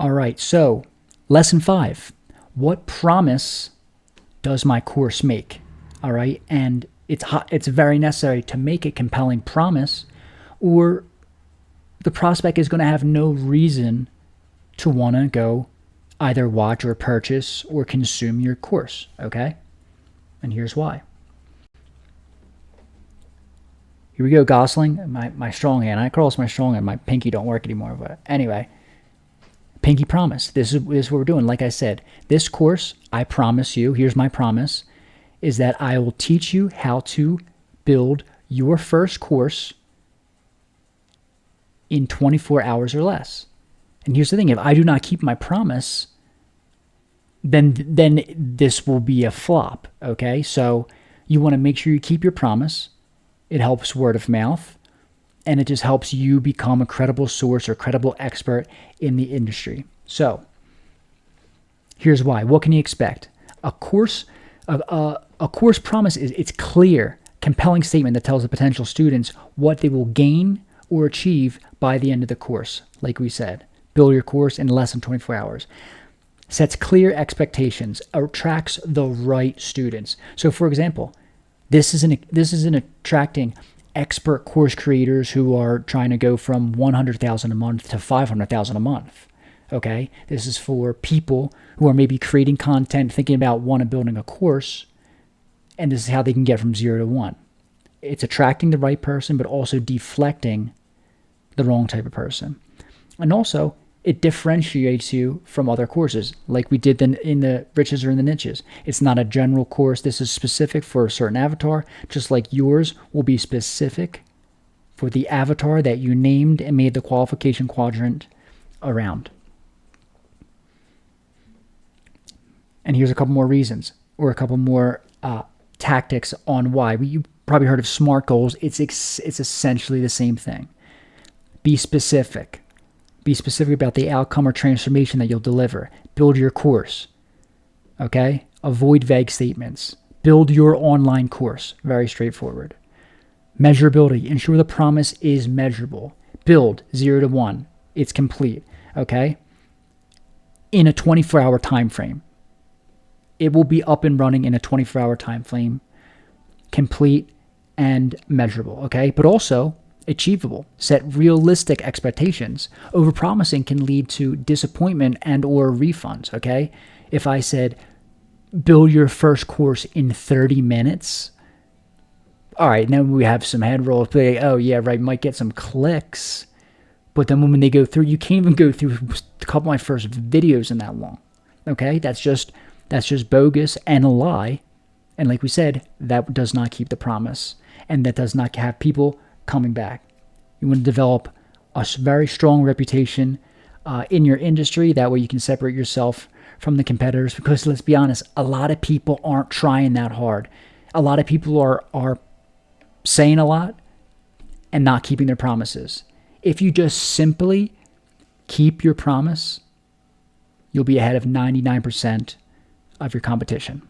All right, so lesson 5. What promise does my course make? All right, and it's very necessary to make a compelling promise, or the prospect is going to have no reason to want to go either watch or purchase or consume your course, okay? And here's why. Here we go, Gosling. My strong hand. I cross my strong hand. My pinky don't work anymore. But anyway, pinky promise. This is what we're doing. Like I said, this course, I promise you, here's my promise, is that I will teach you how to build your first course in 24 hours or less. And here's the thing. If I do not keep my promise, then this will be a flop, okay? So you want to make sure you keep your promise. It helps word of mouth, and it just helps you become a credible source or credible expert in the industry. So here's why. What can you expect? A course promise is it's clear, compelling statement that tells the potential students what they will gain or achieve by the end of the course. Like we said, build your course in less than 24 hours. Sets clear expectations, attracts the right students. So for example, this isn't attracting expert course creators who are trying to go from $100,000 a month to $500,000 a month. Okay, this is for people who are maybe creating content, thinking about building a course, and this is how they can get from 0 to 1. It's attracting the right person, but also deflecting the wrong type of person. And also, it differentiates you from other courses, like we did in the riches or in the niches. It's not a general course. This is specific for a certain avatar, just like yours will be specific for the avatar that you named and made the qualification quadrant around. And here's a couple more reasons, or a couple more tactics on why. You probably heard of SMART goals. It's essentially the same thing. Be specific. Be specific about the outcome or transformation that you'll deliver. Build your course. Okay? Avoid vague statements. Build your online course. Very straightforward. Measurability. Ensure the promise is measurable. Build 0 to 1. It's complete. Okay? In a 24-hour time frame. It will be up and running in a 24-hour time frame. Complete and measurable. Okay? But also achievable. Set realistic expectations. Overpromising can lead to disappointment and or refunds, okay? If I said, build your first course in 30 minutes, all right, now we have some head rolls. Oh, yeah, right, might get some clicks. But then when they go through, you can't even go through a couple of my first videos in that long, okay? That's just bogus and a lie. And like we said, that does not keep the promise. And that does not have people coming back. You want to develop a very strong reputation in your industry. That way you can separate yourself from the competitors, because let's be honest, a lot of people aren't trying that hard. A lot of people are saying a lot and not keeping their promises. If you just simply keep your promise, you'll be ahead of 99% of your competition.